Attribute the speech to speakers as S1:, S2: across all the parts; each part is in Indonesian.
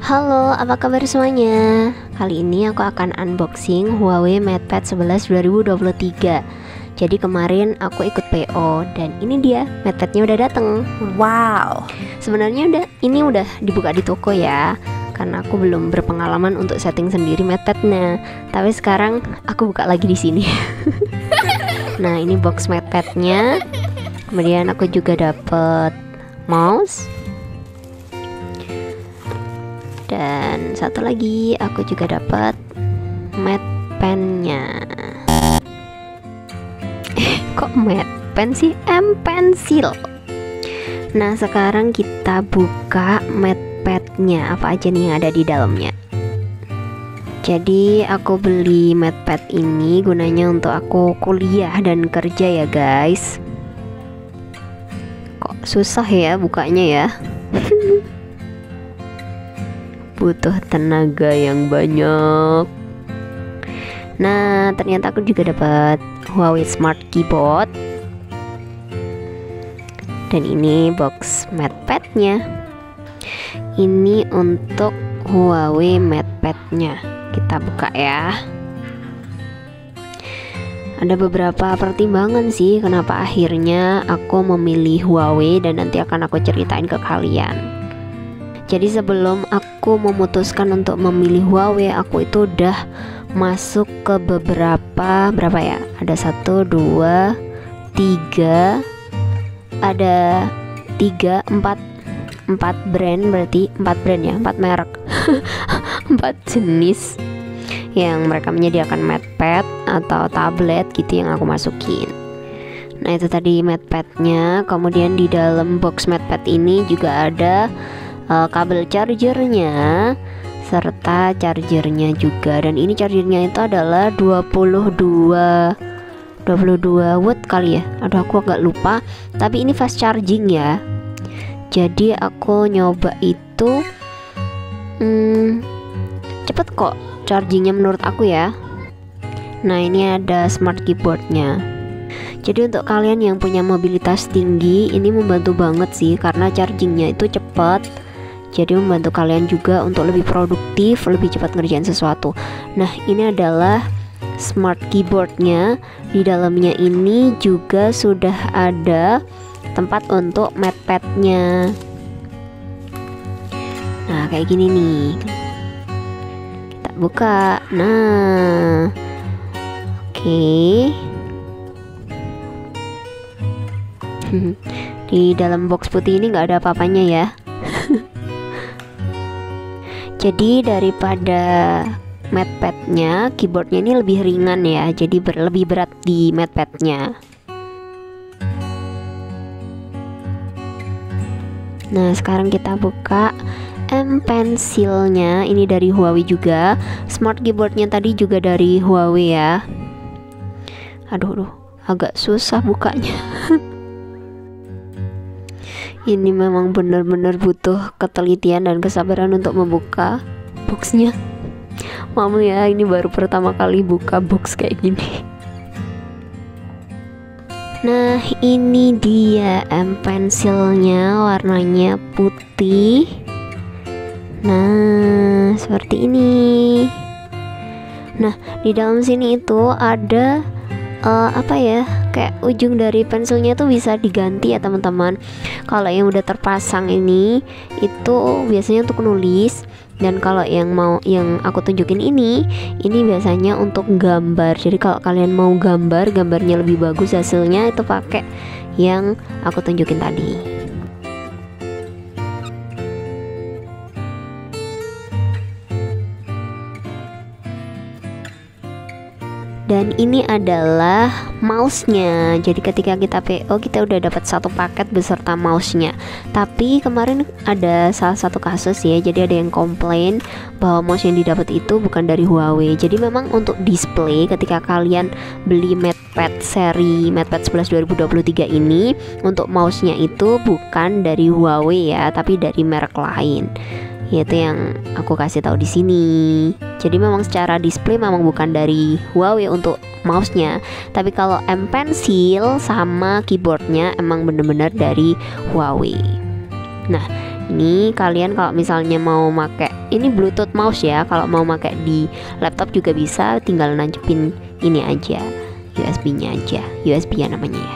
S1: Halo, apa kabar semuanya? Kali ini aku akan unboxing Huawei MatePad 11 2023. Jadi kemarin aku ikut PO dan ini dia MatePadnya udah dateng.
S2: Wow.
S1: Sebenarnya ini udah dibuka di toko ya, karena aku belum berpengalaman untuk setting sendiri MatePadnya. Tapi sekarang aku buka lagi di sini. Nah, ini box MatePadnya. Kemudian aku juga dapet mouse. Dan satu lagi aku juga dapat matte pen-nya. Kok matte pen sih? M pensil. Nah, sekarang kita buka matte pad-nya. Apa aja nih yang ada di dalamnya. Jadi aku beli matte pad ini gunanya untuk aku kuliah dan kerja ya guys. Kok susah ya bukanya ya. Butuh tenaga yang banyak. Nah, ternyata aku juga dapat Huawei Smart Keyboard. Dan ini box MatePad-nya. Ini untuk Huawei MatePad-nya. Kita buka ya. Ada beberapa pertimbangan sih kenapa akhirnya aku memilih Huawei dan nanti akan aku ceritain ke kalian. Jadi sebelum aku memutuskan untuk memilih Huawei, aku itu udah masuk ke berapa ya? Ada 1, 2, 3, ada 3, 4 brand, berarti 4 brand ya, 4 merek, 4 jenis yang mereka menyediakan MatePad atau tablet gitu yang aku masukin. Nah, itu tadi MatePad-nya. Kemudian di dalam box MatePad ini juga ada kabel chargernya serta chargernya juga, dan ini chargernya itu adalah 22 watt kali ya. Aduh, aku agak lupa, tapi ini fast charging ya. Jadi aku nyoba itu cepet kok chargingnya menurut aku ya. Nah, ini ada smart keyboardnya. Jadi untuk kalian yang punya mobilitas tinggi, ini membantu banget sih karena chargingnya itu cepat. Jadi membantu kalian juga untuk lebih produktif, lebih cepat ngerjain sesuatu. Nah, ini adalah smart keyboardnya. Di dalamnya ini juga sudah ada tempat untuk MatePad-nya. Nah, kayak gini nih. Kita buka. Nah, oke. Di dalam box putih ini nggak ada apa-apanya ya. Jadi daripada MatePad-nya, keyboardnya ini lebih ringan ya. Jadi lebih berat di MatePad-nya. Nah, sekarang kita buka M pensilnya. Ini dari Huawei juga. Smart keyboardnya tadi juga dari Huawei ya. Aduh, agak susah bukanya. Ini memang benar-benar butuh ketelitian dan kesabaran untuk membuka boxnya. Maaf ya, ini baru pertama kali buka box kayak gini. Nah, ini dia M pensilnya, warnanya putih. Nah, seperti ini. Nah, di dalam sini itu ada apa ya, kayak ujung dari pensilnya tuh bisa diganti ya teman-teman. Kalau yang udah terpasang ini itu biasanya untuk nulis, dan kalau yang aku tunjukin ini biasanya untuk gambar. Jadi kalau kalian mau gambarnya lebih bagus hasilnya, itu pakai yang aku tunjukin tadi. Dan ini adalah mouse-nya. Jadi ketika kita PO, kita udah dapat satu paket beserta mouse-nya. Tapi kemarin ada salah satu kasus ya. Jadi ada yang komplain bahwa mouse yang didapat itu bukan dari Huawei. Jadi memang untuk display, ketika kalian beli MatePad seri MatePad 11 2023 ini, untuk mouse-nya itu bukan dari Huawei ya, tapi dari merek lain. Yaitu yang aku kasih tahu di sini. Jadi memang secara display memang bukan dari Huawei untuk mouse-nya, tapi kalau M pensil sama keyboardnya emang bener-bener dari Huawei. Nah, Ini kalian kalau misalnya mau pakai ini Bluetooth mouse ya, kalau mau pakai di laptop juga bisa, tinggal nancepin ini aja, USB-nya aja, USB ya namanya ya.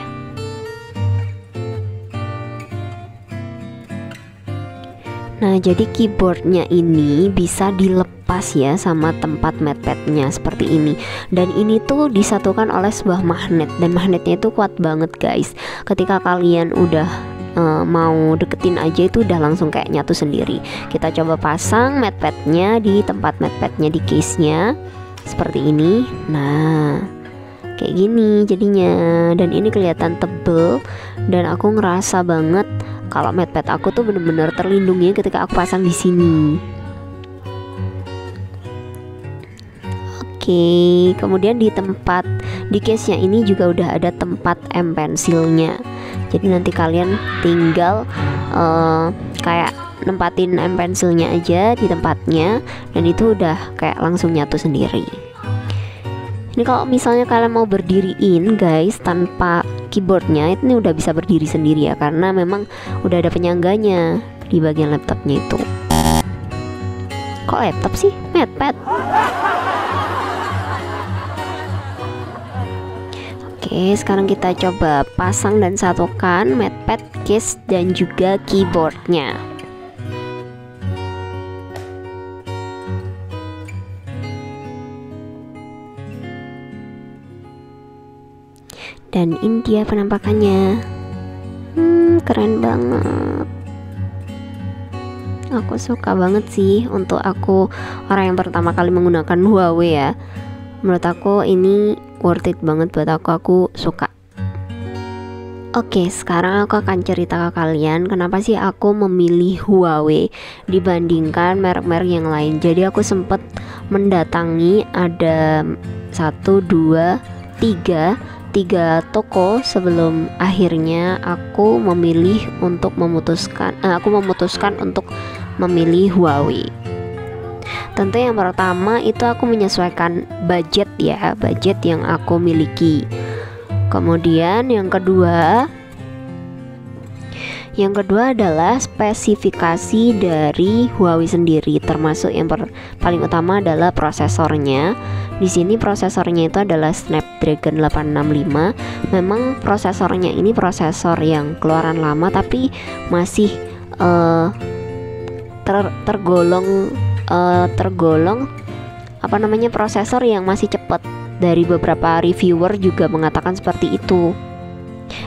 S1: Nah, jadi keyboardnya ini bisa dilepas ya sama tempat MatePad-nya seperti ini. Dan ini tuh disatukan oleh sebuah magnet, dan magnetnya itu kuat banget guys. Ketika kalian udah mau deketin aja itu udah langsung kayak nyatu sendiri. Kita coba pasang MatePad-nya di tempat MatePad-nya di case-nya seperti ini. Nah, kayak gini jadinya, dan ini kelihatan tebel, dan aku ngerasa banget kalau MatePad aku tuh bener-bener terlindungi ketika aku pasang di sini. Oke, kemudian di tempat di case-nya ini juga udah ada tempat M pensilnya. Jadi nanti kalian tinggal kayak nempatin M pensilnya aja di tempatnya, dan itu udah kayak langsung nyatu sendiri. Ini kalau misalnya kalian mau berdiriin guys tanpa keyboardnya, ini udah bisa berdiri sendiri ya, karena memang udah ada penyangganya di bagian laptopnya itu. Kok laptop sih? MatePad. Oke, sekarang kita coba pasang dan satukan MatePad, case, dan juga keyboardnya. Dan ini dia penampakannya. Keren banget. Aku suka banget sih, untuk aku orang yang pertama kali menggunakan Huawei ya. Menurut aku ini worth it banget buat aku suka. Oke, sekarang aku akan cerita ke kalian kenapa sih aku memilih Huawei dibandingkan merek-merek yang lain. Jadi aku sempat mendatangi ada 3 toko sebelum akhirnya aku memutuskan untuk memilih Huawei. Tentu yang pertama itu aku menyesuaikan budget ya, budget yang aku miliki. Kemudian yang kedua adalah spesifikasi dari Huawei sendiri, termasuk yang paling utama adalah prosesornya. Di sini prosesornya itu adalah Snapdragon 865. Memang prosesornya ini prosesor yang keluaran lama, tapi masih tergolong prosesor yang masih cepat. Dari beberapa reviewer juga mengatakan seperti itu.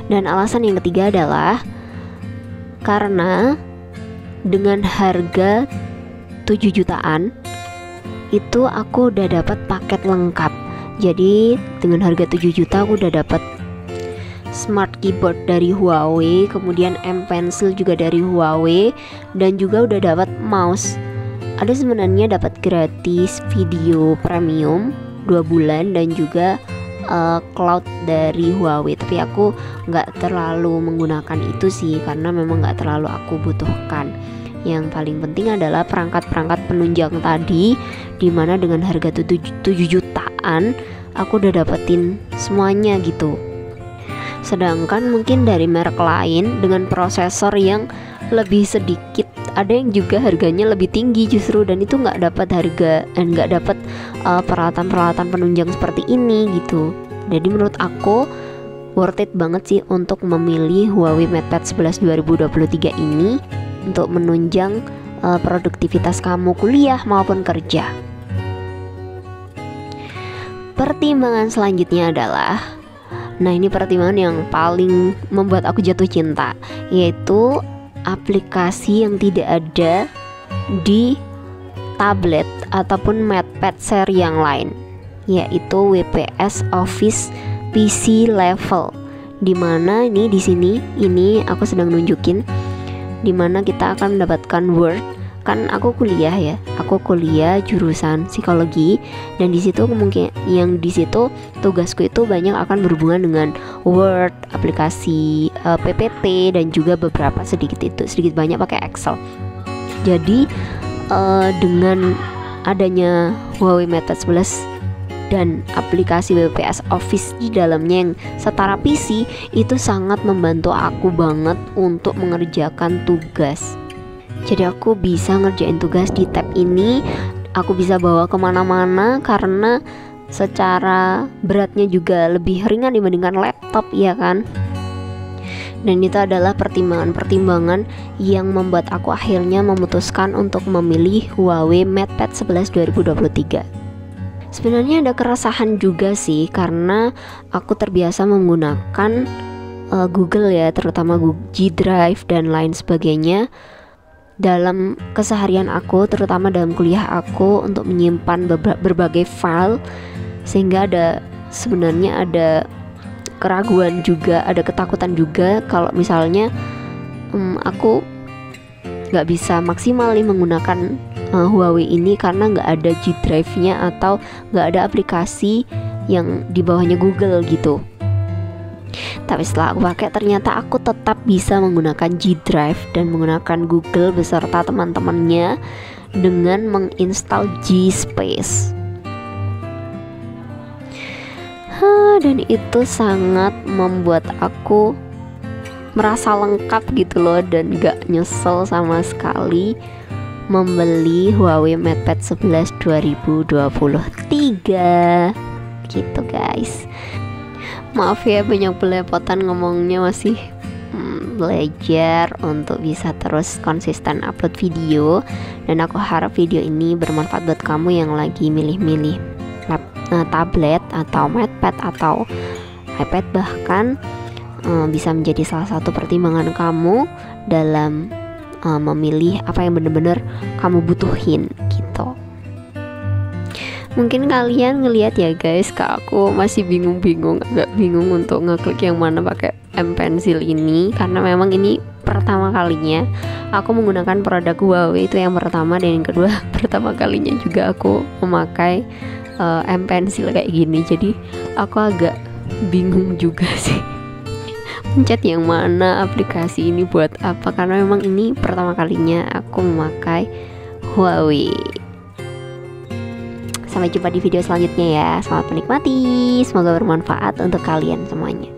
S1: Dan alasan yang ketiga adalah karena dengan harga 7 jutaan itu aku udah dapat paket lengkap. Jadi dengan harga 7 juta aku udah dapat smart keyboard dari Huawei, kemudian M Pencil juga dari Huawei, dan juga udah dapat mouse. Ada sebenarnya dapat gratis video premium 2 bulan dan juga cloud dari Huawei, tapi aku nggak terlalu menggunakan itu sih, karena memang nggak terlalu aku butuhkan. Yang paling penting adalah perangkat-perangkat penunjang tadi, dimana dengan harga 7 jutaan aku udah dapetin semuanya gitu. Sedangkan mungkin dari merek lain dengan prosesor yang lebih sedikit, ada yang juga harganya lebih tinggi justru, dan itu nggak dapat peralatan-peralatan penunjang seperti ini gitu. Jadi menurut aku worth it banget sih untuk memilih Huawei MatePad 11 2023 ini untuk menunjang produktivitas kamu kuliah maupun kerja. Pertimbangan selanjutnya adalah, nah ini pertimbangan yang paling membuat aku jatuh cinta, yaitu aplikasi yang tidak ada di tablet ataupun MatePad seri yang lain, yaitu WPS Office PC Level. Dimana ini di sini ini aku sedang nunjukin dimana kita akan mendapatkan Word. Kan aku kuliah jurusan psikologi, dan di situ mungkin yang di situ tugasku itu banyak akan berhubungan dengan Word, aplikasi PPT, dan juga beberapa sedikit banyak pakai Excel. Jadi dengan adanya Huawei MatePad 11 dan aplikasi WPS Office di dalamnya yang setara PC, itu sangat membantu aku banget untuk mengerjakan tugas. Jadi aku bisa ngerjain tugas di tab ini, aku bisa bawa kemana-mana karena secara beratnya juga lebih ringan dibandingkan laptop, ya kan. Dan itu adalah pertimbangan-pertimbangan yang membuat aku akhirnya memutuskan untuk memilih Huawei MatePad 11 2023. Sebenarnya ada keresahan juga sih, karena aku terbiasa menggunakan Google ya, terutama Google G Drive dan lain sebagainya dalam keseharian aku, terutama dalam kuliah aku, untuk menyimpan berbagai file, sehingga sebenarnya ada keraguan juga, ada ketakutan juga kalau misalnya aku nggak bisa maksimal nih menggunakan Huawei ini karena nggak ada G Drive-nya atau nggak ada aplikasi yang di bawahnya Google gitu. Tapi setelah aku pakai, ternyata aku tetap bisa menggunakan G Drive dan menggunakan Google beserta teman-temannya dengan menginstal G Space. Dan itu sangat membuat aku merasa lengkap gitu loh, dan gak nyesel sama sekali membeli Huawei MatePad 11 2023 gitu guys. Maaf ya banyak belepotan ngomongnya, masih belajar untuk bisa terus konsisten upload video. Dan aku harap video ini bermanfaat buat kamu yang lagi milih-milih tablet atau MatePad atau iPad, bahkan bisa menjadi salah satu pertimbangan kamu dalam memilih apa yang benar-benar kamu butuhin gitu. Mungkin kalian ngelihat ya guys, aku masih agak bingung untuk ngeklik yang mana pakai M Pencil ini, karena memang ini pertama kalinya aku menggunakan produk Huawei, itu yang pertama, dan yang kedua pertama kalinya juga aku memakai M Pencil kayak gini. Jadi aku agak bingung juga sih pencet yang mana, aplikasi ini buat apa, karena memang ini pertama kalinya aku memakai Huawei. Sampai jumpa di video selanjutnya ya. Selamat menikmati, semoga bermanfaat untuk kalian semuanya.